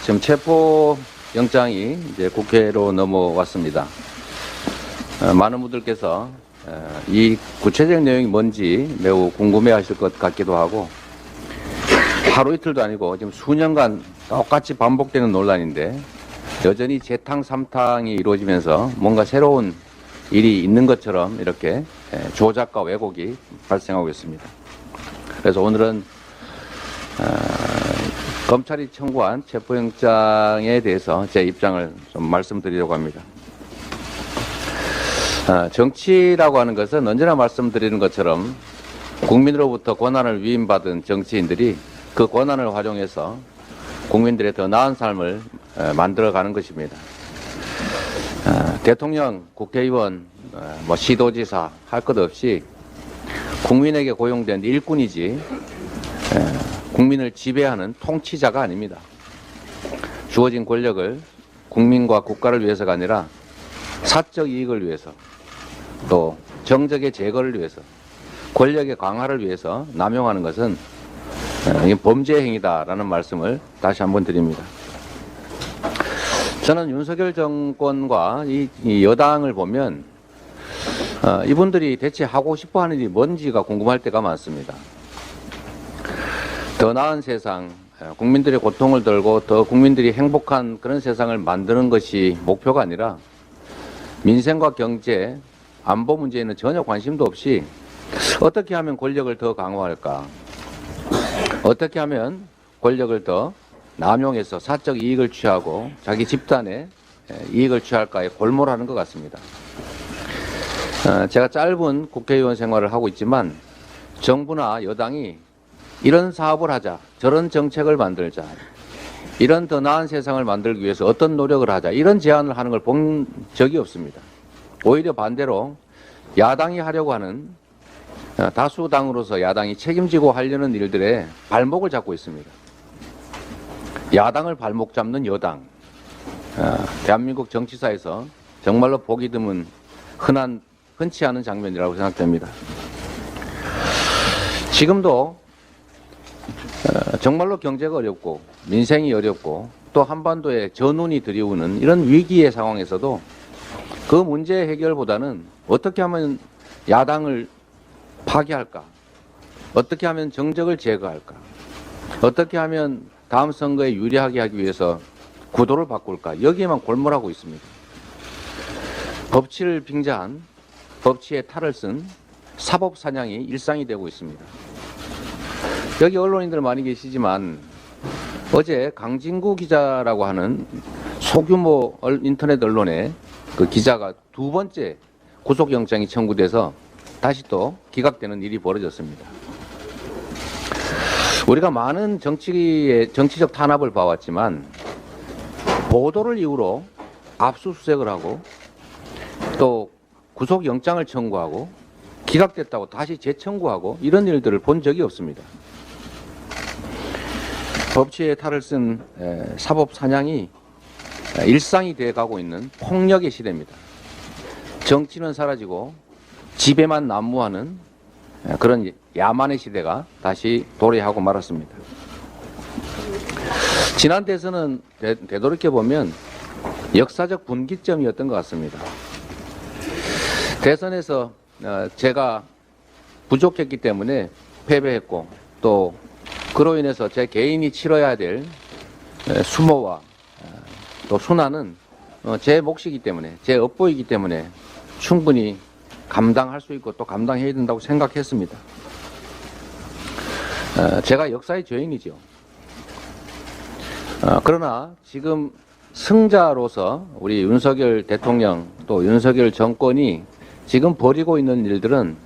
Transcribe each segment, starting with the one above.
지금 체포 영장이 이제 국회로 넘어왔습니다. 많은 분들께서 이 구체적인 내용이 뭔지 매우 궁금해하실 것 같기도 하고, 하루 이틀도 아니고 지금 수년간 똑같이 반복되는 논란인데 여전히 재탕 삼탕이 이루어지면서 뭔가 새로운 일이 있는 것처럼 이렇게 조작과 왜곡이 발생하고 있습니다. 그래서 오늘은 검찰이 청구한 체포영장에 대해서 제 입장을 좀 말씀드리려고 합니다. 정치라고 하는 것은 언제나 말씀드리는 것처럼 국민으로부터 권한을 위임받은 정치인들이 그 권한을 활용해서 국민들의 더 나은 삶을 만들어가는 것입니다. 대통령, 국회의원, 시도지사 할 것 없이 국민에게 고용된 일꾼이지 국민을 지배하는 통치자가 아닙니다. 주어진 권력을 국민과 국가를 위해서가 아니라 사적 이익을 위해서, 또 정적의 제거를 위해서, 권력의 강화를 위해서 남용하는 것은 범죄 행위다라는 말씀을 다시 한번 드립니다. 저는 윤석열 정권과 이 여당을 보면 이분들이 대체 하고 싶어 하는 일이 뭔지가 궁금할 때가 많습니다. 더 나은 세상, 국민들의 고통을 덜고 더 국민들이 행복한 그런 세상을 만드는 것이 목표가 아니라 민생과 경제, 안보 문제에는 전혀 관심도 없이 어떻게 하면 권력을 더 강화할까, 어떻게 하면 권력을 더 남용해서 사적 이익을 취하고 자기 집단의 이익을 취할까에 골몰하는 것 같습니다. 제가 짧은 국회의원 생활을 하고 있지만 정부나 여당이 이런 사업을 하자, 저런 정책을 만들자, 이런 더 나은 세상을 만들기 위해서 어떤 노력을 하자, 이런 제안을 하는 걸 본 적이 없습니다. 오히려 반대로 야당이 하려고 하는, 다수당으로서 야당이 책임지고 하려는 일들에 발목을 잡고 있습니다. 야당을 발목 잡는 여당, 대한민국 정치사에서 정말로 보기 드문 흔치 않은 장면이라고 생각됩니다. 지금도 정말로 경제가 어렵고 민생이 어렵고 또 한반도에 전운이 들이우는 이런 위기의 상황에서도 그 문제 해결보다는 어떻게 하면 야당을 파괴할까, 어떻게 하면 정적을 제거할까, 어떻게 하면 다음 선거에 유리하게 하기 위해서 구도를 바꿀까, 여기에만 골몰하고 있습니다. 법치를 빙자한, 법치의 탈을 쓴 사법사냥이 일상이 되고 있습니다. 여기 언론인들 많이 계시지만 어제 강진구 기자라고 하는 소규모 인터넷 언론의 그 기자가 두 번째 구속영장이 청구돼서 다시 또 기각되는 일이 벌어졌습니다. 우리가 많은 정치적 탄압을 봐왔지만 보도를 이유로 압수수색을 하고 또 구속영장을 청구하고 기각됐다고 다시 재청구하고 이런 일들을 본 적이 없습니다. 법치의 탈을 쓴 사법사냥이 일상이 되어가고 있는 폭력의 시대입니다. 정치는 사라지고 지배만 난무하는 그런 야만의 시대가 다시 도래하고 말았습니다. 지난 대선은 되돌이켜보면 역사적 분기점이었던 것 같습니다. 대선에서 제가 부족했기 때문에 패배했고, 또 그로 인해서 제 개인이 치러야 될 수모와 또 순환은 제 몫이기 때문에, 제 업보이기 때문에 충분히 감당할 수 있고 또 감당해야 된다고 생각했습니다. 제가 역사의 죄인이죠. 그러나 지금 승자로서 우리 윤석열 대통령 또 윤석열 정권이 지금 벌이고 있는 일들은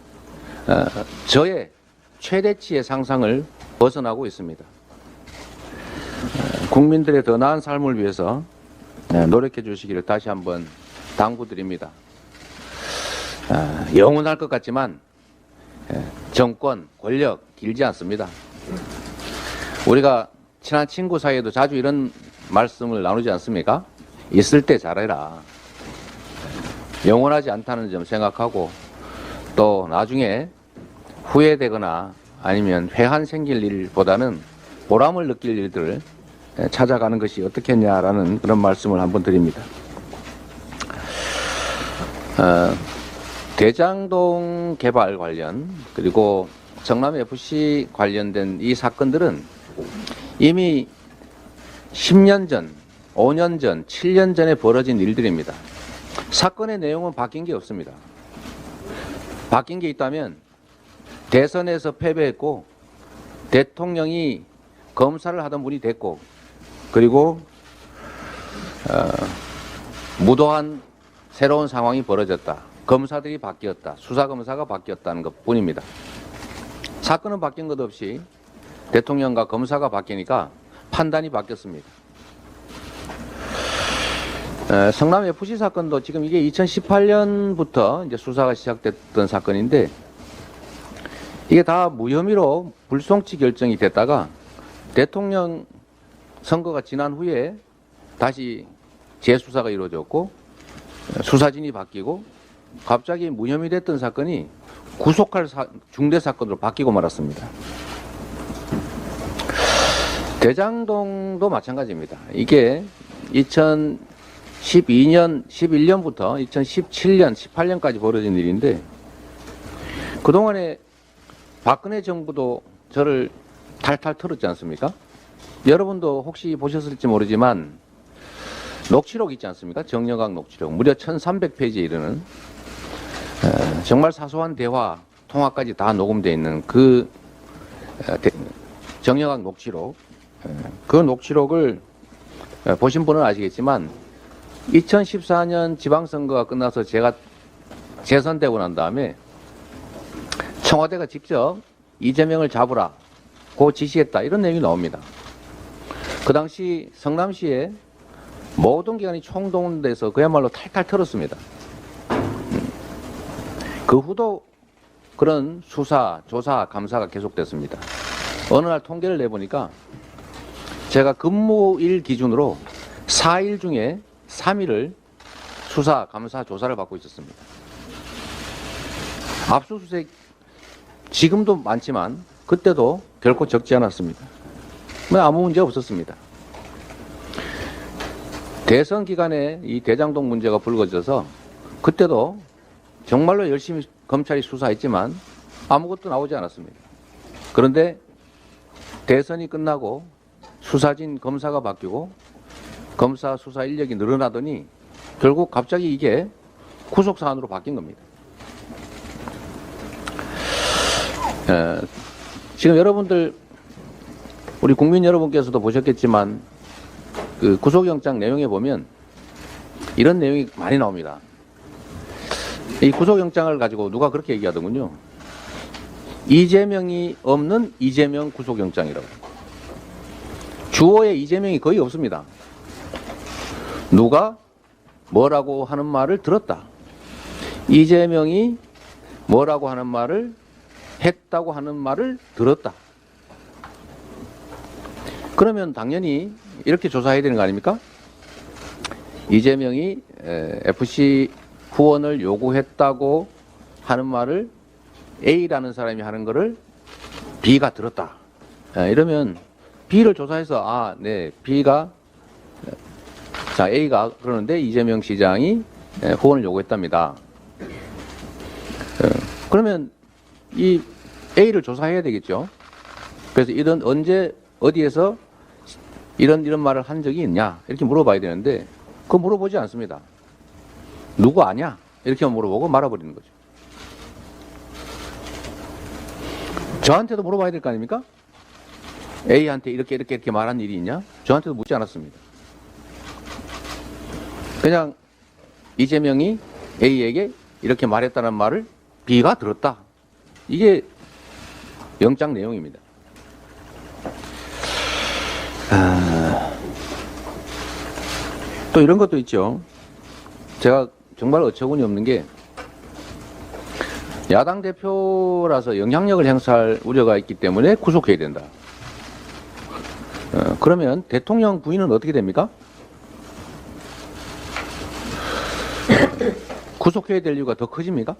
저의 최대치의 상상을 벗어나고 있습니다. 국민들의 더 나은 삶을 위해서 노력해 주시기를 다시 한번 당부드립니다. 영원할 것 같지만 정권, 권력 길지 않습니다. 우리가 친한 친구 사이에도 자주 이런 말씀을 나누지 않습니까? 있을 때 잘해라. 영원하지 않다는 점 생각하고, 또 나중에 후회되거나 아니면 회한 생길 일보다는 보람을 느낄 일들을 찾아가는 것이 어떻겠냐라는 그런 말씀을 한번 드립니다. 대장동 개발 관련 그리고 성남FC 관련된 이 사건들은 이미 10년 전, 5년 전, 7년 전에 벌어진 일들입니다. 사건의 내용은 바뀐 게 없습니다. 바뀐 게 있다면 대선에서 패배했고 대통령이 검사를 하던 분이 됐고 그리고 무도한 새로운 상황이 벌어졌다. 검사들이 바뀌었다. 수사검사가 바뀌었다는 것 뿐입니다. 사건은 바뀐 것 없이 대통령과 검사가 바뀌니까 판단이 바뀌었습니다. 성남FC 사건도 지금 이게 2018년부터 이제 수사가 시작됐던 사건인데 이게 다 무혐의로 불송치 결정이 됐다가 대통령 선거가 지난 후에 다시 재수사가 이루어졌고 수사진이 바뀌고 갑자기 무혐의 됐던 사건이 구속할 중대 사건으로 바뀌고 말았습니다. 대장동도 마찬가지입니다. 이게 2012년, 11년부터 2017년, 18년까지 벌어진 일인데 그동안에 박근혜 정부도 저를 탈탈 털었지 않습니까? 여러분도 혹시 보셨을지 모르지만 녹취록 있지 않습니까? 정영학 녹취록. 무려 1300페이지에 이르는 정말 사소한 대화, 통화까지 다 녹음되어 있는 그 정영학 녹취록. 그 녹취록을 보신 분은 아시겠지만 2014년 지방선거가 끝나서 제가 재선되고 난 다음에 청와대가 직접 이재명을 잡으라고 지시했다. 이런 내용이 나옵니다. 그 당시 성남시에 모든 기관이 총동원돼서 그야말로 탈탈 털었습니다. 그 후도 그런 수사, 조사, 감사가 계속됐습니다. 어느 날 통계를 내보니까 제가 근무일 기준으로 4일 중에 3일을 수사, 감사, 조사를 받고 있었습니다. 압수수색 지금도 많지만 그때도 결코 적지 않았습니다. 아무 문제 없었습니다. 대선 기간에 이 대장동 문제가 불거져서 그때도 정말로 열심히 검찰이 수사했지만 아무것도 나오지 않았습니다. 그런데 대선이 끝나고 수사진 검사가 바뀌고 검사 수사 인력이 늘어나더니 결국 갑자기 이게 구속사안으로 바뀐 겁니다. 지금 여러분들 우리 국민 여러분께서도 보셨겠지만 그 구속영장 내용에 보면 이런 내용이 많이 나옵니다. 이 구속영장을 가지고 누가 그렇게 얘기하더군요. 이재명이 없는 이재명 구속영장이라고. 주어에 이재명이 거의 없습니다. 누가 뭐라고 하는 말을 들었다. 이재명이 뭐라고 하는 말을 했다고 하는 말을 들었다. 그러면 당연히 이렇게 조사해야 되는 거 아닙니까? 이재명이 FC 후원을 요구했다고 하는 말을 A라는 사람이 하는 거를 B가 들었다. 이러면 B를 조사해서 네, B가 자 A가 그러는데 이재명 시장이 후원을 요구했답니다. 그러면 이 A를 조사해야 되겠죠. 그래서 이런 언제 어디에서 이런 말을 한 적이 있냐 이렇게 물어봐야 되는데 그거 물어보지 않습니다. 누구 아냐 이렇게 물어보고 말아버리는 거죠. 저한테도 물어봐야 될 거 아닙니까? A한테 이렇게 말한 일이 있냐? 저한테도 묻지 않았습니다. 그냥 이재명이 A에게 이렇게 말했다는 말을 B가 들었다. 이게 영장 내용입니다. 또 이런 것도 있죠. 제가 정말 어처구니 없는 게 야당 대표라서 영향력을 행사할 우려가 있기 때문에 구속해야 된다. 그러면 대통령 부인은 어떻게 됩니까? 구속해야 될 이유가 더 커집니까?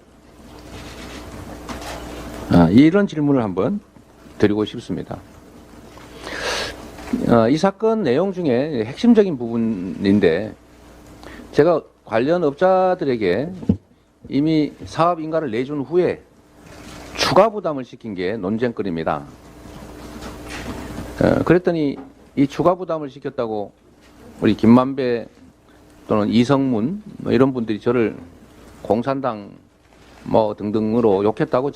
이런 질문을 한번 드리고 싶습니다. 이 사건 내용 중에 핵심적인 부분인데 제가 관련 업자들에게 이미 사업 인가를 내준 후에 추가 부담을 시킨 게 논쟁거리입니다. 그랬더니 이 추가 부담을 시켰다고 우리 김만배 또는 이성문 뭐 이런 분들이 저를 공산당 뭐 등등으로 욕했다고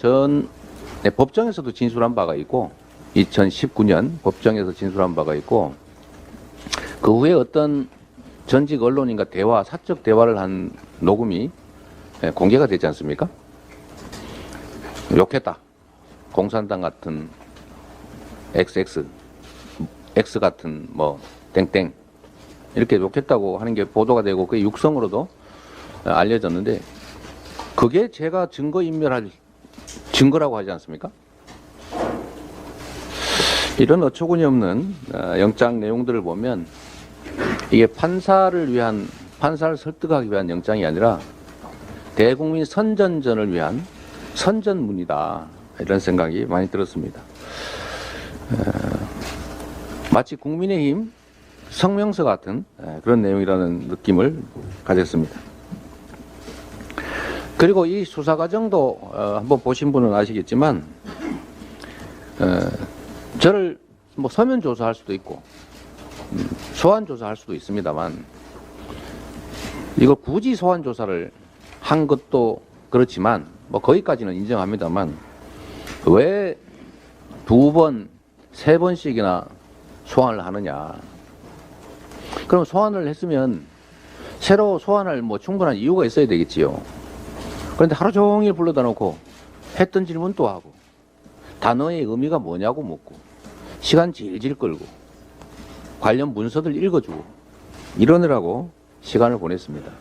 법정에서도 진술한 바가 있고 2019년 법정에서 진술한 바가 있고 그 후에 어떤 전직 언론인과 사적 대화를 한 녹음이 공개가 되지 않습니까? 욕했다. 공산당 같은 XX, X 같은 뭐 땡땡 이렇게 욕했다고 하는 게 보도가 되고 그게 육성으로도 알려졌는데 그게 제가 증거인멸할 증거라고 하지 않습니까? 이런 어처구니 없는 영장 내용들을 보면 이게 판사를 설득하기 위한 영장이 아니라 대국민 선전전을 위한 선전문이다 이런 생각이 많이 들었습니다. 마치 국민의힘 성명서 같은 그런 내용이라는 느낌을 가졌습니다. 그리고 이 수사 과정도 한번 보신 분은 아시겠지만 저를 뭐 서면 조사할 수도 있고 소환 조사할 수도 있습니다만 이걸 굳이 소환 조사를 한 것도 그렇지만 뭐 거기까지는 인정합니다만 왜 2번, 3번씩이나 소환을 하느냐. 그럼 소환을 했으면 새로 소환할 뭐 충분한 이유가 있어야 되겠지요. 그런데 하루 종일 불러다 놓고 했던 질문 또 하고 단어의 의미가 뭐냐고 묻고 시간 질질 끌고 관련 문서들 읽어주고 이러느라고 시간을 보냈습니다.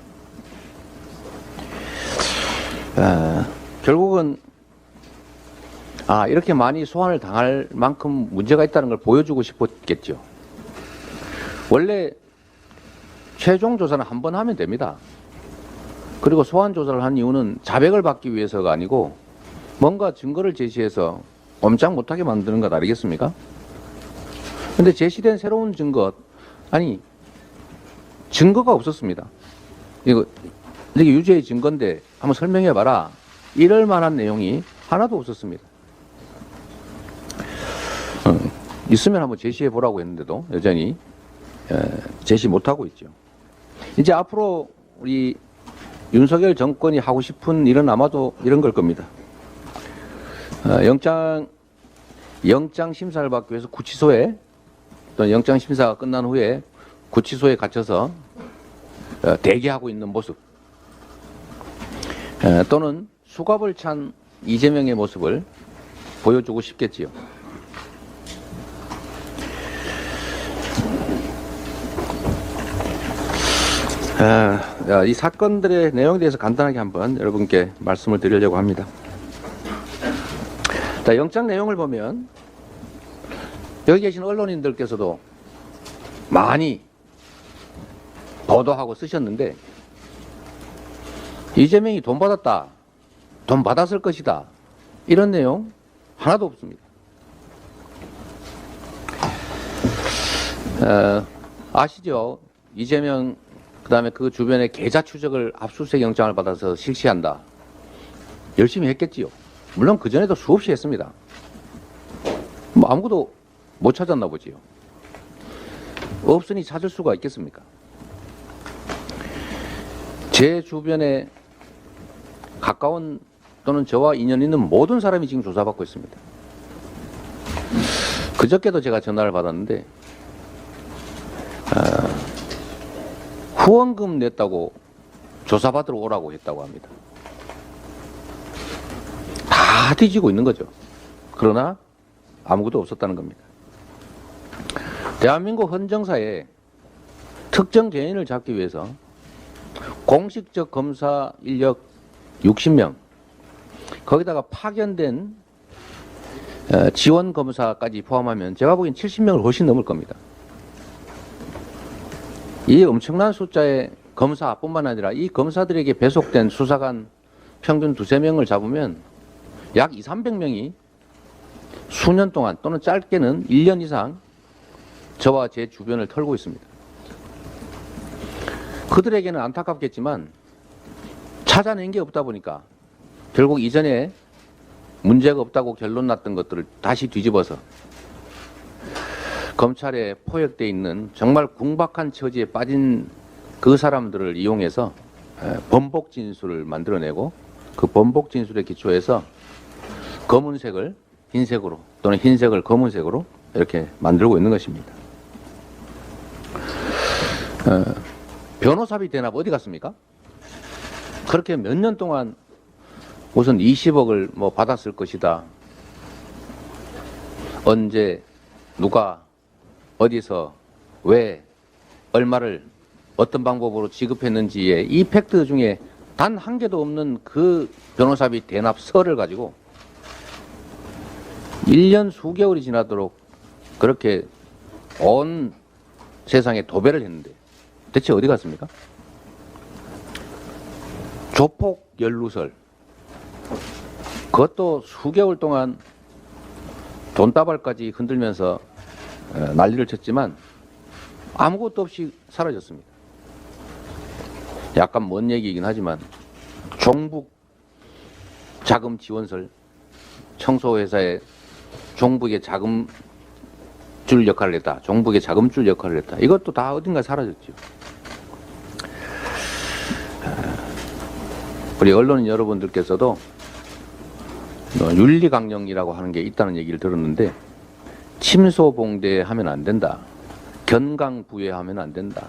결국은 이렇게 많이 소환을 당할 만큼 문제가 있다는 걸 보여주고 싶었겠죠. 원래 최종 조사는 한 번 하면 됩니다. 그리고 소환 조사를 한 이유는 자백을 받기 위해서가 아니고 뭔가 증거를 제시해서 꼼짝 못하게 만드는 것 아니겠습니까? 근데 제시된 새로운 증거, 증거가 없었습니다. 이게 유죄의 증거인데 한번 설명해봐라. 이럴 만한 내용이 하나도 없었습니다. 있으면 한번 제시해보라고 했는데도 여전히 제시 못하고 있죠. 이제 앞으로 우리 윤석열 정권이 하고 싶은 일은 아마도 이런 걸 겁니다. 영장 심사를 받기 위해서 구치소에 또는 영장 심사가 끝난 후에 구치소에 갇혀서 대기하고 있는 모습 또는 수갑을 찬 이재명의 모습을 보여주고 싶겠지요. 이 사건들의 내용에 대해서 간단하게 한번 여러분께 말씀을 드리려고 합니다. 자, 영장 내용을 보면 여기 계신 언론인들께서도 많이 보도하고 쓰셨는데 이재명이 돈 받았다, 돈 받았을 것이다 이런 내용 하나도 없습니다. 아시죠? 이재명 그다음에 그 주변의 계좌 추적을 압수수색 영장을 받아서 실시한다. 열심히 했겠지요. 물론 그전에도 수없이 했습니다. 뭐 아무것도 못 찾았나 보지요. 없으니 찾을 수가 있겠습니까? 제 주변에 가까운 또는 저와 인연 있는 모든 사람이 지금 조사받고 있습니다. 그저께도 제가 전화를 받았는데 후원금 냈다고 조사받으러 오라고 했다고 합니다. 다 뒤지고 있는 거죠. 그러나 아무것도 없었다는 겁니다. 대한민국 헌정사에 특정 개인을 잡기 위해서 공식적 검사 인력 60명, 거기다가 파견된 지원 검사까지 포함하면 제가 보기엔 70명을 훨씬 넘을 겁니다. 이 엄청난 숫자의 검사뿐만 아니라 이 검사들에게 배속된 수사관 평균 2~3명을 잡으면 약 200~300명이 수년 동안 또는 짧게는 1년 이상 저와 제 주변을 털고 있습니다. 그들에게는 안타깝겠지만 찾아낸 게 없다 보니까 결국 이전에 문제가 없다고 결론 났던 것들을 다시 뒤집어서 검찰에 포획되어 있는 정말 궁박한 처지에 빠진 그 사람들을 이용해서 번복 진술을 만들어내고 그 번복 진술에 기초해서 검은색을 흰색으로 또는 흰색을 검은색으로 이렇게 만들고 있는 것입니다. 변호사비 대납 어디 갔습니까? 그렇게 몇 년 동안 우선 20억을 뭐 받았을 것이다. 언제, 누가, 어디서, 왜, 얼마를 어떤 방법으로 지급했는지의 이 팩트 중에 단 한 개도 없는 그 변호사비 대납서를 가지고 1년 수개월이 지나도록 그렇게 온 세상에 도배를 했는데 대체 어디 갔습니까? 조폭 연루설, 그것도 수개월 동안 돈다발까지 흔들면서 난리를 쳤지만 아무것도 없이 사라졌습니다. 약간 먼 얘기이긴 하지만 종북 자금 지원설, 청소회사에 종북의 자금줄 역할을 했다. 종북의 자금줄 역할을 했다. 이것도 다 어딘가 사라졌죠. 우리 언론인 여러분들께서도 윤리강령이라고 하는 게 있다는 얘기를 들었는데 침소봉대하면 안 된다. 견강부회하면 안 된다.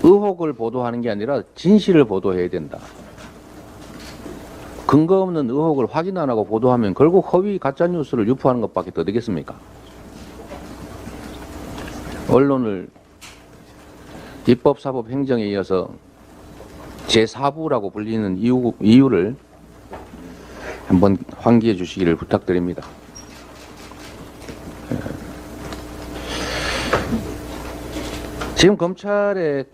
의혹을 보도하는 게 아니라 진실을 보도해야 된다. 근거 없는 의혹을 확인 안 하고 보도하면 결국 허위 가짜뉴스를 유포하는 것밖에 더 되겠습니까? 언론을 입법, 사법, 행정에 이어서 제4부라고 불리는 이유를 한번 환기해 주시기를 부탁드립니다. 지금 검찰의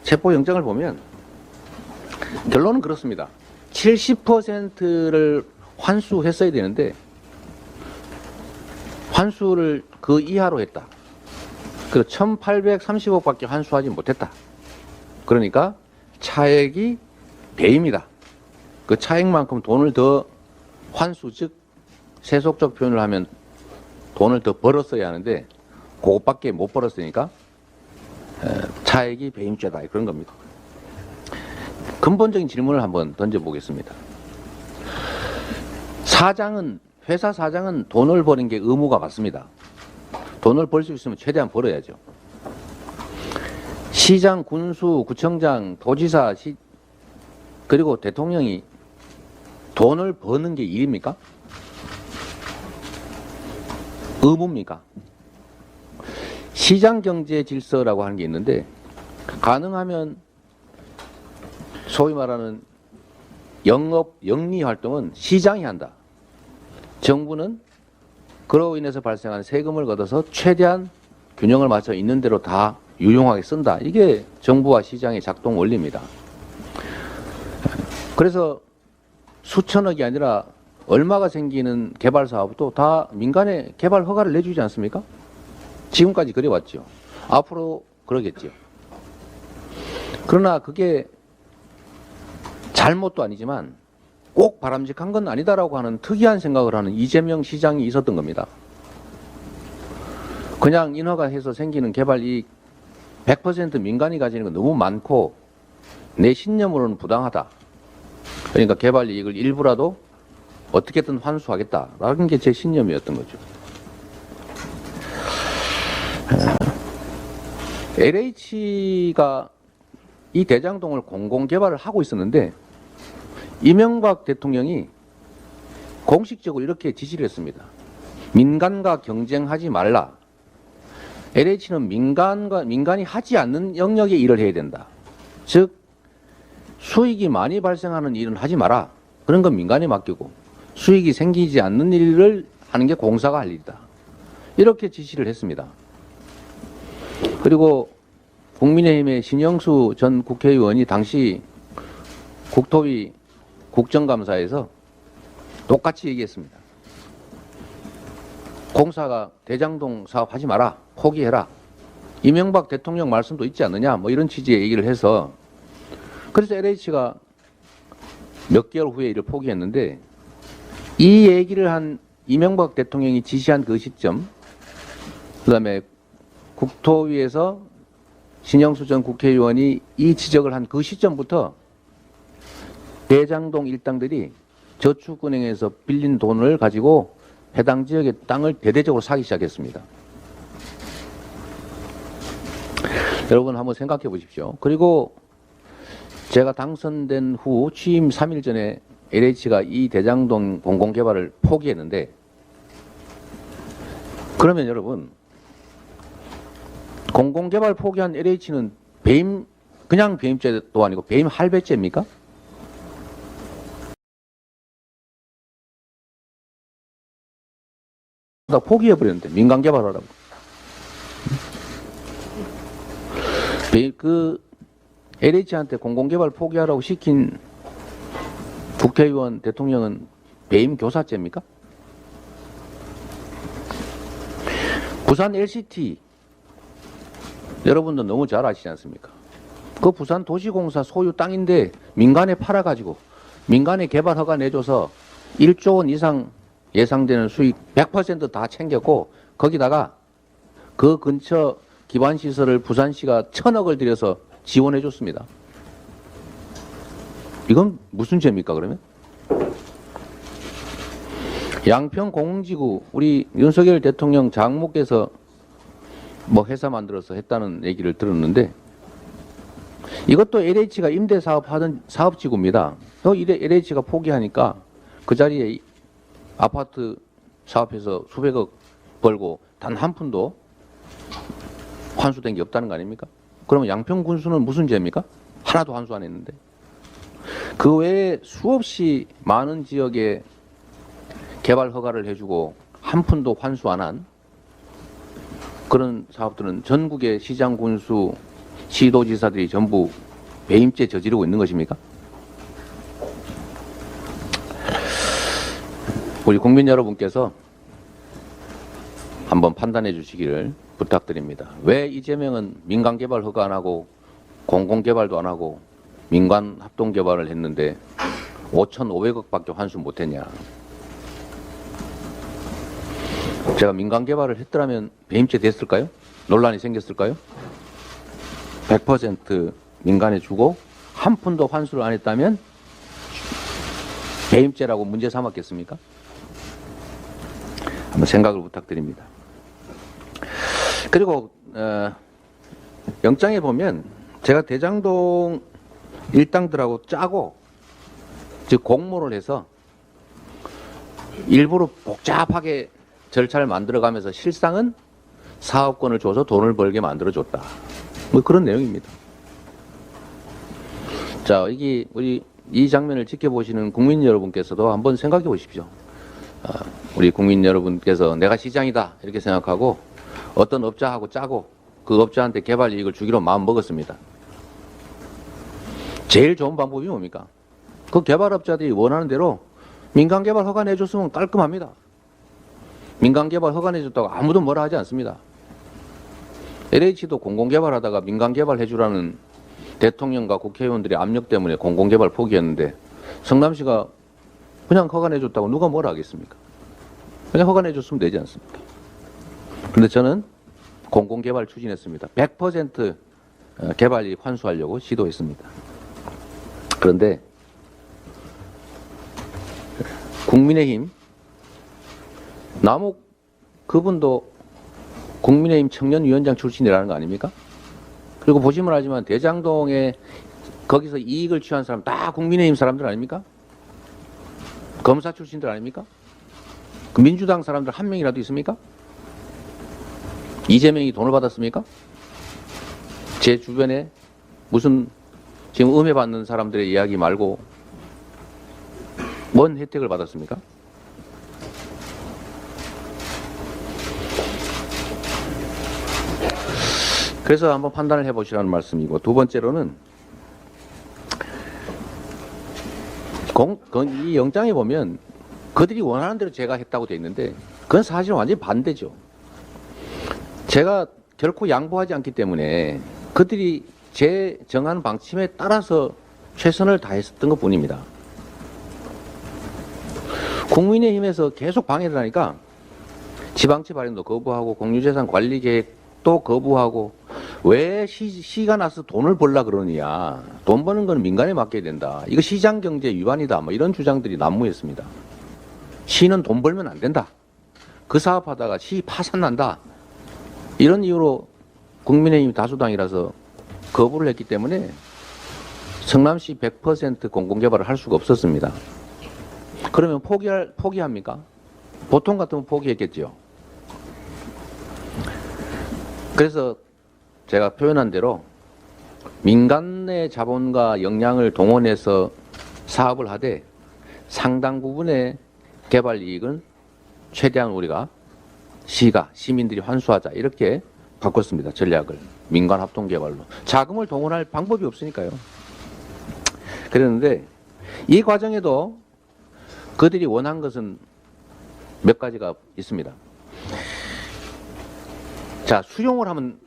체포영장을 보면 결론은 그렇습니다. 70%를 환수했어야 되는데 환수를 그 이하로 했다. 그 1,830억밖에 환수하지 못했다. 그러니까 차액이 배임이다. 그 차액만큼 돈을 더 환수, 즉 세속적 표현을 하면 돈을 더 벌었어야 하는데 그것밖에 못 벌었으니까 차액이 배임죄다. 그런 겁니다. 근본적인 질문을 한번 던져보겠습니다. 회사 사장은 돈을 버는 게 의무가 맞습니다. 돈을 벌 수 있으면 최대한 벌어야죠. 시장, 군수, 구청장, 도지사, 그리고 대통령이 돈을 버는 게 일입니까? 의무입니까? 시장 경제 질서라고 하는 게 있는데 가능하면 소위 말하는 영리 활동은 시장이 한다. 정부는 그로 인해서 발생한 세금을 걷어서 최대한 균형을 맞춰 있는 대로 다 유용하게 쓴다. 이게 정부와 시장의 작동 원리입니다. 그래서 수천억이 아니라 얼마가 생기는 개발 사업도 다 민간에 개발 허가를 내주지 않습니까? 지금까지 그래왔죠. 앞으로 그러겠죠. 그러나 그게 잘못도 아니지만 꼭 바람직한 건 아니다라고 하는 특이한 생각을 하는 이재명 시장이 있었던 겁니다. 그냥 인허가 해서 생기는 개발 이익 100% 민간이 가지는 건 너무 많고 내 신념으로는 부당하다. 그러니까 개발 이익을 일부라도 어떻게든 환수하겠다라는 게 제 신념이었던 거죠. LH가 이 대장동을 공공개발을 하고 있었는데 이명박 대통령이 공식적으로 이렇게 지시를 했습니다. 민간과 경쟁하지 말라. LH는 민간이 하지 않는 영역의 일을 해야 된다. 즉 수익이 많이 발생하는 일은 하지 마라. 그런 건 민간에 맡기고 수익이 생기지 않는 일을 하는 게 공사가 할 일이다. 이렇게 지시를 했습니다. 그리고 국민의힘의 신영수 전 국회의원이 당시 국토위 국정감사에서 똑같이 얘기했습니다. 공사가 대장동 사업 하지 마라. 포기해라. 이명박 대통령 말씀도 있지 않느냐. 뭐 이런 취지의 얘기를 해서 그래서 LH가 몇 개월 후에 이를 포기했는데 이 얘기를 한 이명박 대통령이 지시한 그 시점 그다음에 국토위에서 신영수 전 국회의원이 이 지적을 한 그 시점부터 대장동 일당들이 저축은행에서 빌린 돈을 가지고 해당 지역의 땅을 대대적으로 사기 시작했습니다. 여러분 한번 생각해 보십시오. 그리고 제가 당선된 후 취임 3일 전에 LH가 이 대장동 공공개발을 포기했는데 그러면 여러분 공공개발 포기한 LH는 배임 그냥 배임죄도 아니고 배임 할배죄입니까? 다 포기해버렸는데 민간개발하라고. 그 LH한테 공공개발 포기하라고 시킨 국회의원 대통령은 배임 교사죄입니까? 부산 LCT 여러분도 너무 잘 아시지 않습니까? 그 부산 도시공사 소유 땅인데 민간에 팔아가지고 민간에 개발 허가 내줘서 1조 원 이상 예상되는 수익 100% 다 챙겼고 거기다가 그 근처 기반시설을 부산시가 1,000억을 들여서 지원해 줬습니다. 이건 무슨 죄입니까 그러면? 양평 공지구 우리 윤석열 대통령 장모께서 뭐 회사 만들어서 했다는 얘기를 들었는데 이것도 LH가 임대 사업하던 사업지구입니다. LH가 포기하니까 그 자리에 아파트 사업해서 수백억 벌고 단 한 푼도 환수된 게 없다는 거 아닙니까? 그러면 양평 군수는 무슨 죄입니까? 하나도 환수 안 했는데. 그 외에 수없이 많은 지역에 개발 허가를 해주고 한 푼도 환수 안 한 그런 사업들은 전국의 시장 군수, 시도지사들이 전부 배임죄 저지르고 있는 것입니까? 우리 국민 여러분께서 한번 판단해 주시기를 부탁드립니다. 왜 이재명은 민간개발 허가 안 하고 공공개발도 안 하고 민간 합동개발을 했는데 5,500억밖에 환수 못했냐. 제가 민간개발을 했더라면 배임죄 됐을까요? 논란이 생겼을까요? 100% 민간에 주고 한 푼도 환수를 안 했다면 배임죄라고 문제 삼았겠습니까? 한번 생각을 부탁드립니다. 그리고 영장에 보면 제가 대장동 일당들하고 짜고 즉 공모를 해서 일부러 복잡하게 절차를 만들어가면서 실상은 사업권을 줘서 돈을 벌게 만들어줬다. 뭐 그런 내용입니다. 자, 이게 우리 이 장면을 지켜보시는 국민 여러분께서도 한번 생각해 보십시오. 우리 국민 여러분께서 내가 시장이다 이렇게 생각하고 어떤 업자하고 짜고 그 업자한테 개발 이익을 주기로 마음 먹었습니다. 제일 좋은 방법이 뭡니까? 그 개발업자들이 원하는 대로 민간개발 허가 내줬으면 깔끔합니다. 민간개발 허가 내줬다고 아무도 뭐라 하지 않습니다. LH도 공공개발하다가 민간개발 해주라는 대통령과 국회의원들의 압력 때문에 공공개발 포기했는데 성남시가 그냥 허가 내줬다고 누가 뭐라 하겠습니까? 그냥 허가 내줬으면 되지 않습니까? 그런데 저는 공공개발 추진했습니다. 100% 개발이익 환수하려고 시도했습니다. 그런데 국민의힘 남욱 그분도 국민의힘 청년위원장 출신이라는 거 아닙니까? 그리고 보시면 알지만 대장동에 거기서 이익을 취한 사람 다 국민의힘 사람들 아닙니까? 검사 출신들 아닙니까? 그 민주당 사람들 한 명이라도 있습니까? 이재명이 돈을 받았습니까? 제 주변에 무슨 지금 음해받는 사람들의 이야기 말고 뭔 혜택을 받았습니까? 그래서 한번 판단을 해보시라는 말씀이고, 두 번째로는 이 영장에 보면 그들이 원하는 대로 제가 했다고 돼 있는데 그건 사실은 완전히 반대죠. 제가 결코 양보하지 않기 때문에 그들이 제 정한 방침에 따라서 최선을 다했었던 것 뿐입니다. 국민의힘에서 계속 방해를 하니까 지방채 발행도 거부하고 공유재산 관리 계획도 거부하고 왜 시가 나서 돈을 벌라 그러느냐. 돈 버는 건 민간에 맡겨야 된다. 이거 시장경제 위반이다. 뭐 이런 주장들이 난무했습니다. 시는 돈 벌면 안 된다. 그 사업하다가 시 파산난다. 이런 이유로 국민의힘 다수당이라서 거부를 했기 때문에 성남시 100% 공공개발을 할 수가 없었습니다. 그러면 포기합니까? 보통 같으면 포기했겠죠. 그래서 제가 표현한 대로 민간의 자본과 역량을 동원해서 사업을 하되 상당 부분의 개발 이익은 최대한 우리가 시민들이 환수하자 이렇게 바꿨습니다. 전략을. 민간 합동개발로. 자금을 동원할 방법이 없으니까요. 그랬는데 이 과정에도 그들이 원한 것은 몇 가지가 있습니다. 자, 수용을 하면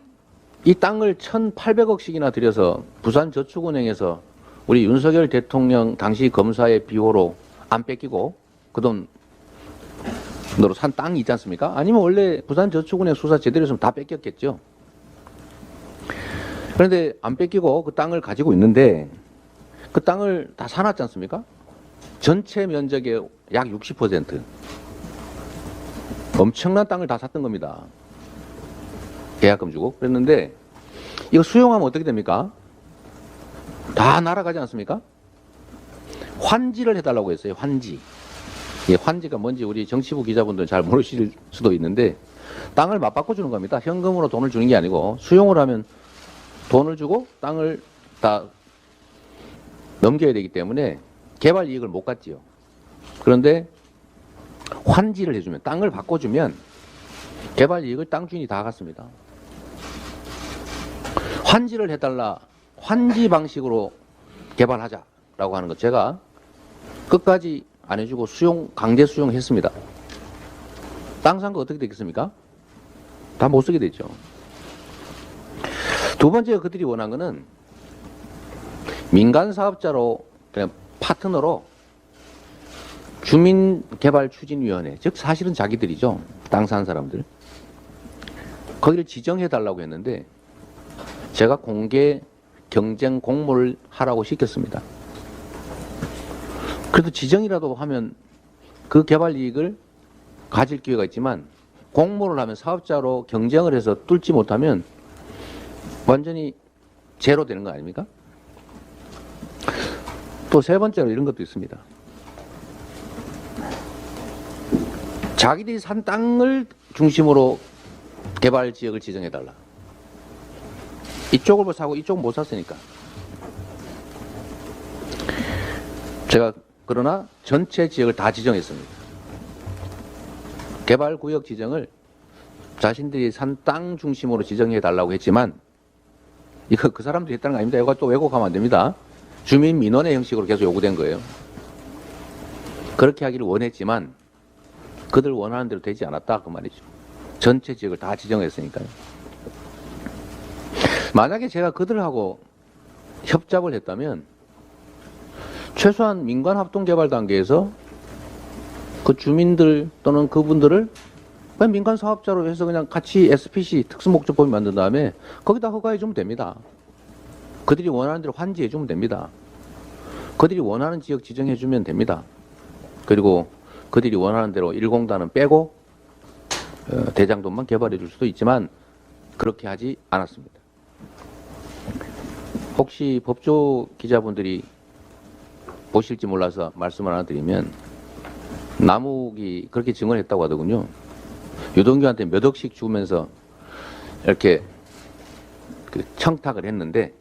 이 땅을 1,800억씩이나 들여서 부산저축은행에서 우리 윤석열 대통령 당시 검사의 비호로 안 뺏기고 그 돈으로 산 땅이 있지 않습니까? 아니면 원래 부산저축은행 수사 제대로 했으면 다 뺏겼겠죠. 그런데 안 뺏기고 그 땅을 가지고 있는데 그 땅을 다 사놨지 않습니까? 전체 면적의 약 60%. 엄청난 땅을 다 샀던 겁니다. 계약금 주고. 그랬는데 이거 수용하면 어떻게 됩니까? 다 날아가지 않습니까? 환지를 해달라고 했어요. 환지. 예, 환지가 뭔지 우리 정치부 기자분들은 잘 모르실 수도 있는데 땅을 맞바꿔 주는 겁니다. 현금으로 돈을 주는 게 아니고 수용을 하면 돈을 주고 땅을 다 넘겨야 되기 때문에 개발 이익을 못 갖지요. 그런데 환지를 해주면, 땅을 바꿔주면 개발 이익을 땅 주인이 다 갖습니다. 환지를 해달라, 환지 방식으로 개발하자라고 하는 것 제가 끝까지 안 해주고 강제 수용했습니다. 땅 산 거 어떻게 되겠습니까? 다 못 쓰게 되죠. 두 번째가 그들이 원한 거는 민간 사업자로 그냥 파트너로 주민개발추진위원회, 즉 사실은 자기들이죠. 땅 산 사람들. 거기를 지정해달라고 했는데 제가 공개 경쟁 공모를 하라고 시켰습니다. 그래도 지정이라도 하면 그 개발 이익을 가질 기회가 있지만 공모를 하면 사업자로 경쟁을 해서 뚫지 못하면 완전히 제로 되는 거 아닙니까? 또 세 번째로 이런 것도 있습니다. 자기들이 산 땅을 중심으로 개발 지역을 지정해달라. 이쪽을 사고 이쪽은 못 샀으니까. 제가 그러나 전체 지역을 다 지정했습니다. 개발구역 지정을 자신들이 산 땅 중심으로 지정해달라고 했지만 이거 그 사람들이 했다는 거 아닙니다. 이거 또 왜곡하면 안 됩니다. 주민민원의 형식으로 계속 요구된 거예요. 그렇게 하기를 원했지만 그들 원하는 대로 되지 않았다 그 말이죠. 전체 지역을 다 지정했으니까요. 만약에 제가 그들하고 협잡을 했다면 최소한 민간합동개발 단계에서 그 주민들 또는 그분들을 그냥 민간 사업자로 해서 그냥 같이 SPC 특수목적법인 만든 다음에 거기다 허가해 주면 됩니다. 그들이 원하는 대로 환지해 주면 됩니다. 그들이 원하는 지역 지정해 주면 됩니다. 그리고 그들이 원하는 대로 1공단은 빼고 대장동만 개발해 줄 수도 있지만 그렇게 하지 않았습니다. 혹시 법조 기자분들이 보실지 몰라서 말씀을 하나 드리면 남욱이 그렇게 증언했다고 하더군요. 유동규한테 몇 억씩 주면서 이렇게 그 청탁을 했는데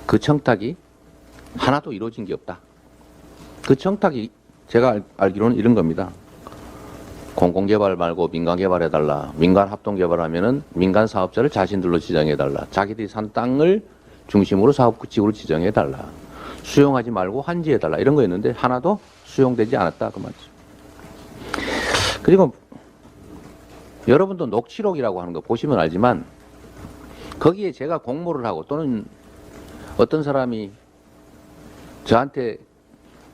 그 청탁이 하나도 이루어진 게 없다. 그 청탁이 제가 알기로는 이런 겁니다. 공공개발 말고 민간개발해달라. 민간합동개발하면은 민간 사업자를 자신들로 지정해달라. 자기들이 산 땅을 중심으로 사업구역으로 지정해달라. 수용하지 말고 환지해달라 이런 거였는데 하나도 수용되지 않았다 그 말이죠. 그리고 여러분도 녹취록이라고 하는 거 보시면 알지만 거기에 제가 공모를 하고 또는 어떤 사람이 저한테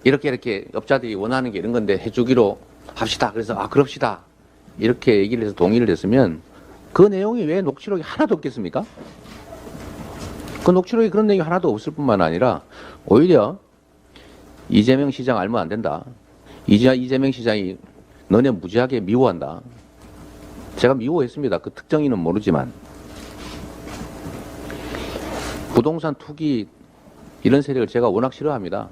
이렇게 업자들이 원하는 게 이런 건데 해주기로 합시다. 그래서 그럽시다. 이렇게 얘기를 해서 동의를 했으면 그 내용이 왜 녹취록이 하나도 없겠습니까? 그 녹취록에 그런 내용이 하나도 없을 뿐만 아니라 오히려 이재명 시장 알면 안 된다. 이재명 시장이 너네 무지하게 미워한다. 제가 미워했습니다. 그 특정인은 모르지만. 부동산 투기 이런 세력을 제가 워낙 싫어합니다.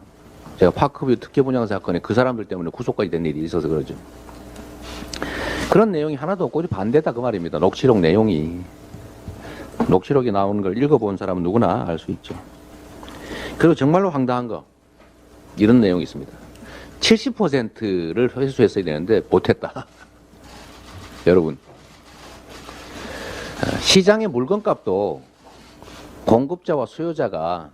제가 파크뷰 특혜 분양 사건에 그 사람들 때문에 구속까지 된 일이 있어서 그러죠. 그런 내용이 하나도 없고 반대다 그 말입니다. 녹취록 내용이. 녹취록이 나오는 걸 읽어본 사람은 누구나 알 수 있죠. 그리고 정말로 황당한 거 이런 내용이 있습니다. 70%를 회수했어야 되는데 못했다. 여러분 시장의 물건값도 공급자와 수요자가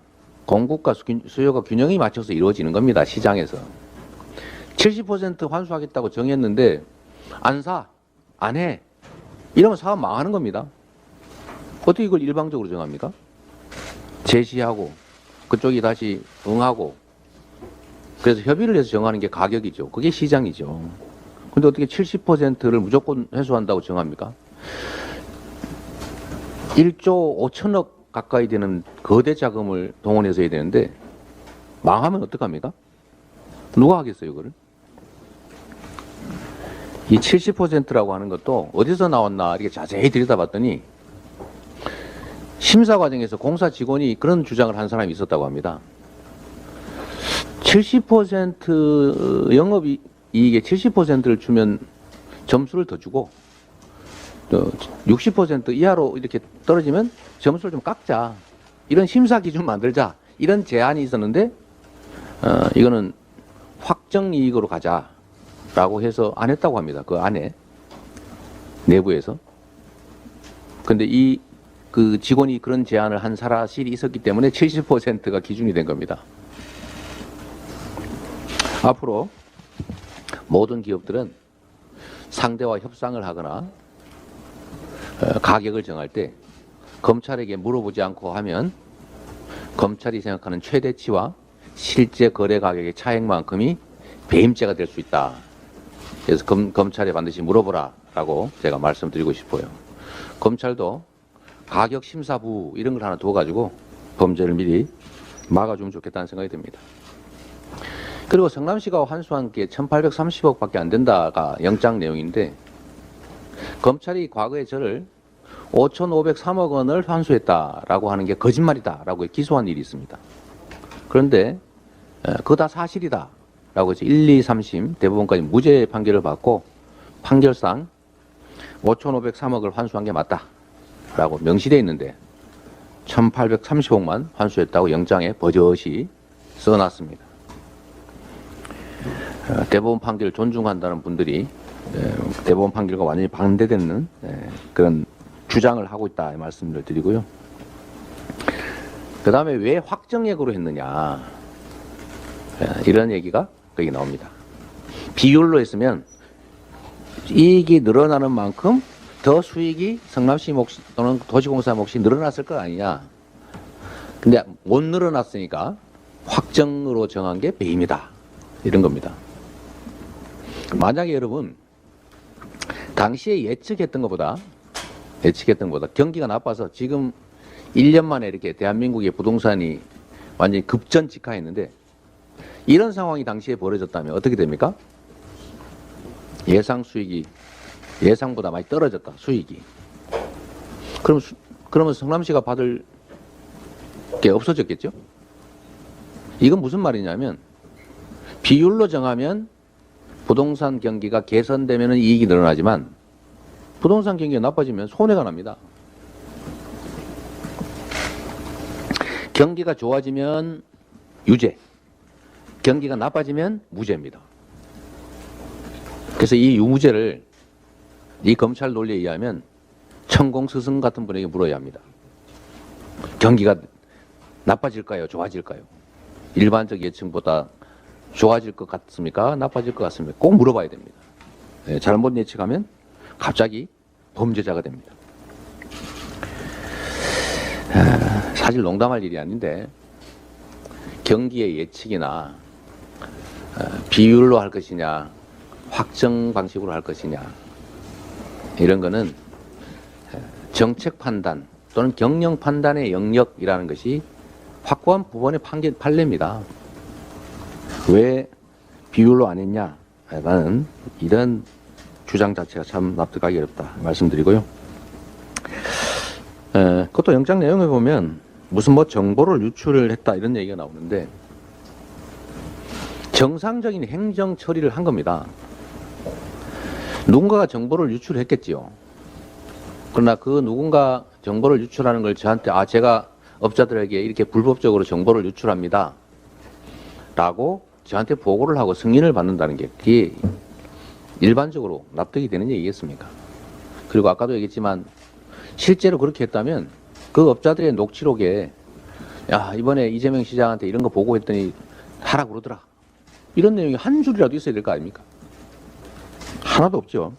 공급과 수요가 균형이 맞춰서 이루어지는 겁니다. 시장에서 70% 환수하겠다고 정했는데 안 사, 안 해. 이러면 사업 망하는 겁니다. 어떻게 이걸 일방적으로 정합니까? 제시하고 그쪽이 다시 응하고 그래서 협의를 해서 정하는 게 가격이죠. 그게 시장이죠. 근데 어떻게 70%를 무조건 회수한다고 정합니까? 1조 5천억 가까이 되는 거대 자금을 동원해서 해야 되는데 망하면 어떡합니까? 누가 하겠어요, 이거를? 이 70%라고 하는 것도 어디서 나왔나 이렇게 자세히 들여다봤더니 심사 과정에서 공사 직원이 그런 주장을 한 사람이 있었다고 합니다. 70% 영업이익의 70%를 주면 점수를 더 주고 60% 이하로 이렇게 떨어지면 점수를 좀 깎자. 이런 심사 기준 만들자. 이런 제안이 있었는데 이거는 확정이익으로 가자라고 해서 안 했다고 합니다. 그 안에 내부에서. 근데 그 직원이 그런 제안을 한 사실이 있었기 때문에 70%가 기준이 된 겁니다. 앞으로 모든 기업들은 상대와 협상을 하거나 가격을 정할 때 검찰에게 물어보지 않고 하면 검찰이 생각하는 최대치와 실제 거래 가격의 차액만큼이 배임죄가 될 수 있다. 그래서 검찰에 반드시 물어보라 라고 제가 말씀드리고 싶어요. 검찰도 가격심사부 이런 걸 하나 두어가지고 범죄를 미리 막아주면 좋겠다는 생각이 듭니다. 그리고 성남시가 환수한 게 1830억밖에 안 된다가 영장 내용인데 검찰이 과거에 저를 5,503억 원을 환수했다라고 하는 게 거짓말이다라고 기소한 일이 있습니다. 그런데 그거 다 사실이다라고 해서 1, 2, 3심 대법원까지 무죄 판결을 받고 판결상 5,503억을 환수한 게 맞다라고 명시되어 있는데 1,830억만 환수했다고 영장에 버젓이 써놨습니다. 대법원 판결을 존중한다는 분들이 대법원 판결과 완전히 반대되는 그런 주장을 하고 있다 이 말씀을 드리고요. 그 다음에 왜 확정액으로 했느냐 이런 얘기가 거기 나옵니다. 비율로 했으면 이익이 늘어나는 만큼 더 수익이 성남시 몫 또는 도시공사 몫이 늘어났을 거 아니냐. 근데 못 늘어났으니까 확정으로 정한 게 배임이다 이런 겁니다. 만약에 여러분 당시에 예측했던 것보다 경기가 나빠서 지금 1년 만에 이렇게 대한민국의 부동산이 완전히 급전직하했는데 이런 상황이 당시에 벌어졌다면 어떻게 됩니까? 예상 수익이 예상보다 많이 떨어졌다. 수익이. 그러면 성남시가 받을 게 없어졌겠죠? 이건 무슨 말이냐면 비율로 정하면 부동산 경기가 개선되면 이익이 늘어나지만 부동산 경기가 나빠지면 손해가 납니다. 경기가 좋아지면 유죄, 경기가 나빠지면 무죄입니다. 그래서 이 유무죄를 이 검찰 논리에 의하면 천공 스승 같은 분에게 물어야 합니다. 경기가 나빠질까요? 좋아질까요? 일반적 예측보다 좋아질 것 같습니까? 나빠질 것 같습니까? 꼭 물어봐야 됩니다. 잘못 예측하면 갑자기 범죄자가 됩니다. 사실 농담할 일이 아닌데 경기의 예측이나 비율로 할 것이냐 확정 방식으로 할 것이냐 이런 거는 정책 판단 또는 경영 판단의 영역이라는 것이 확고한 법원의 판례입니다. 왜 비율로 안 했냐 라는 이런 주장 자체가 참 납득하기 어렵다 말씀드리고요. 그것도 영장 내용에 보면 무슨 뭐 정보를 유출을 했다 이런 얘기가 나오는데 정상적인 행정 처리를 한 겁니다. 누군가가 정보를 유출했겠지요. 그러나 그 누군가 정보를 유출하는 걸 저한테 제가 업자들에게 이렇게 불법적으로 정보를 유출합니다 라고 저한테 보고를 하고 승인을 받는다는 게 그게 일반적으로 납득이 되는 얘기겠습니까? 그리고 아까도 얘기했지만 실제로 그렇게 했다면 그 업자들의 녹취록에 야 이번에 이재명 시장한테 이런 거 보고했더니 하라 그러더라 이런 내용이 한 줄이라도 있어야 될 거 아닙니까? 하나도 없죠.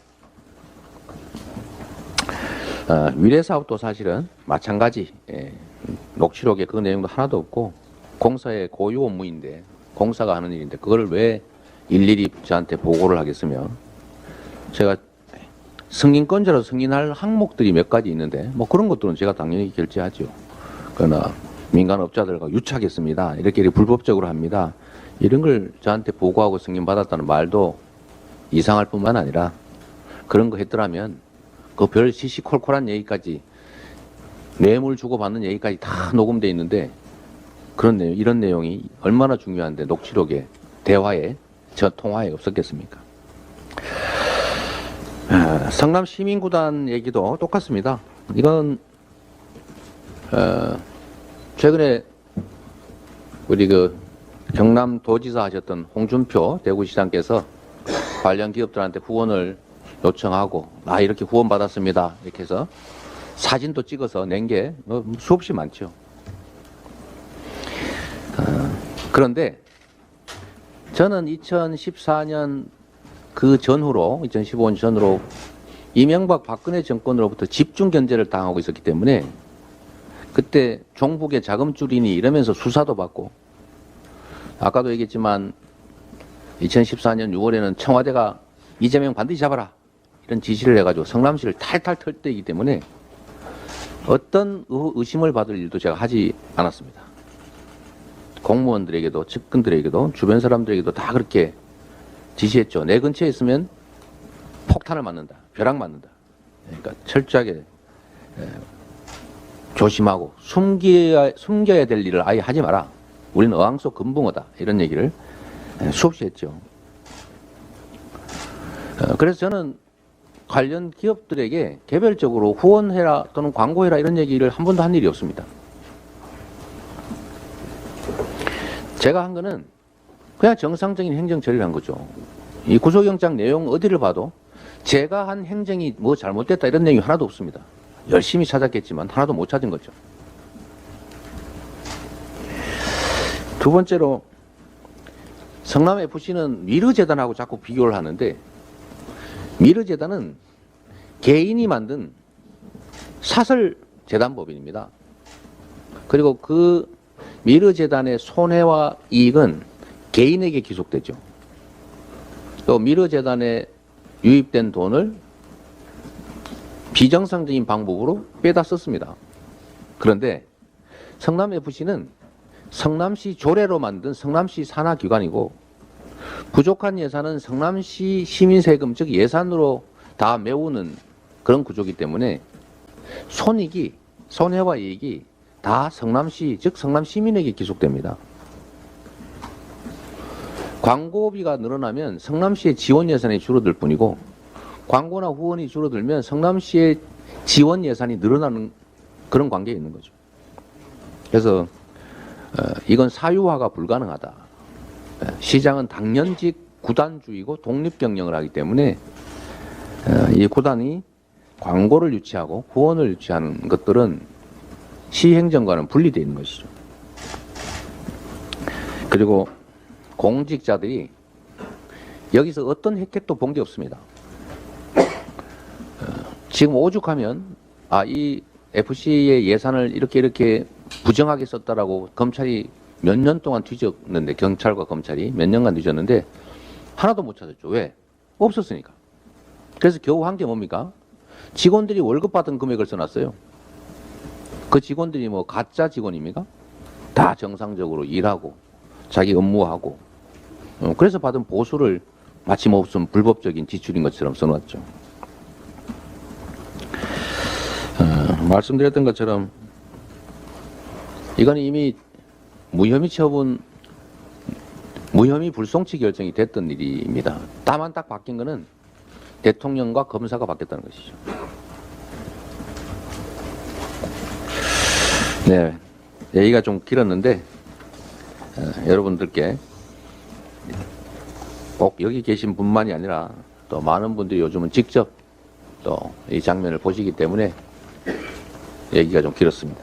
위례사업도 사실은 마찬가지 녹취록에 그 내용도 하나도 없고 공사의 고유 업무인데 공사가 하는 일인데 그걸 왜 일일이 저한테 보고를 하겠으며 제가 승인권자로 승인할 항목들이 몇 가지 있는데 뭐 그런 것들은 제가 당연히 결제하죠. 그러나 민간업자들과 유착했습니다. 이렇게 불법적으로 합니다. 이런 걸 저한테 보고하고 승인받았다는 말도 이상할 뿐만 아니라 그런 거 했더라면 그 별 시시콜콜한 얘기까지 뇌물 주고받는 얘기까지 다 녹음돼 있는데 그런 내용, 이런 내용이 얼마나 중요한데 녹취록에 대화에 저 통화에 없었겠습니까? 성남 시민구단 얘기도 똑같습니다. 이건 최근에 우리 그 경남도지사 하셨던 홍준표 대구시장께서 관련 기업들한테 후원을 요청하고 이렇게 후원 받았습니다 이렇게 해서 사진도 찍어서 낸 게 수없이 많죠. 그런데 저는 2014년 그 전후로 2015년 전후로 이명박 박근혜 정권으로부터 집중 견제를 당하고 있었기 때문에 그때 종북의 자금줄이니 이러면서 수사도 받고 아까도 얘기했지만 2014년 6월에는 청와대가 이재명 반드시 잡아라 이런 지시를 해가지고 성남시를 탈탈 털 때이기 때문에 어떤 의심을 받을 일도 제가 하지 않았습니다. 공무원들에게도 측근들에게도 주변 사람들에게도 다 그렇게 지시했죠. 내 근처에 있으면 폭탄을 맞는다. 벼락 맞는다. 그러니까 철저하게 조심하고 숨겨야 될 일을 아예 하지 마라. 우리는 어항 속 금붕어다. 이런 얘기를 수없이 했죠. 그래서 저는 관련 기업들에게 개별적으로 후원해라 또는 광고해라 이런 얘기를 한 번도 한 일이 없습니다. 제가 한 거는 그냥 정상적인 행정 처리를 한 거죠. 이 구속영장 내용 어디를 봐도 제가 한 행정이 뭐 잘못됐다 이런 내용이 하나도 없습니다. 열심히 찾았겠지만 하나도 못 찾은 거죠. 두 번째로 성남FC는 미르재단하고 자꾸 비교를 하는데 미르재단은 개인이 만든 사설재단법인입니다. 그리고 그 미르재단의 손해와 이익은 개인에게 귀속되죠. 또 미르재단에 유입된 돈을 비정상적인 방법으로 빼다 썼습니다. 그런데 성남FC는 성남시 조례로 만든 성남시 산하기관이고 부족한 예산은 성남시 시민세금 즉 예산으로 다 메우는 그런 구조이기 때문에 손익이 손해와 이익이 다 성남시 즉 성남시민에게 기속됩니다. 광고비가 늘어나면 성남시의 지원 예산이 줄어들 뿐이고 광고나 후원이 줄어들면 성남시의 지원 예산이 늘어나는 그런 관계에 있는 거죠. 그래서 이건 사유화가 불가능하다. 시장은 당연직 구단주의고 독립경영을 하기 때문에 이 구단이 광고를 유치하고 후원을 유치하는 것들은 시행정과는 분리되어 있는 것이죠. 그리고 공직자들이 여기서 어떤 혜택도 본 게 없습니다. 지금 오죽하면 이 FC의 예산을 이렇게 부정하게 썼다라고 검찰이 몇 년 동안 뒤졌는데, 경찰과 검찰이 몇 년간 뒤졌는데 하나도 못 찾았죠. 왜? 없었으니까. 그래서 겨우 한 게 뭡니까? 직원들이 월급 받은 금액을 써놨어요. 그 직원들이 뭐 가짜 직원입니까? 다 정상적으로 일하고 자기 업무하고 그래서 받은 보수를 마치 무슨 불법적인 지출인 것처럼 써놨죠. 말씀드렸던 것처럼 이건 이미 무혐의 처분, 무혐의 불송치 결정이 됐던 일입니다. 다만 딱 바뀐 거는 대통령과 검사가 바뀌었다는 것이죠. 네, 얘기가 좀 길었는데 여러분들께 꼭 여기 계신 분만이 아니라 또 많은 분들이 요즘은 직접 또 이 장면을 보시기 때문에 얘기가 좀 길었습니다.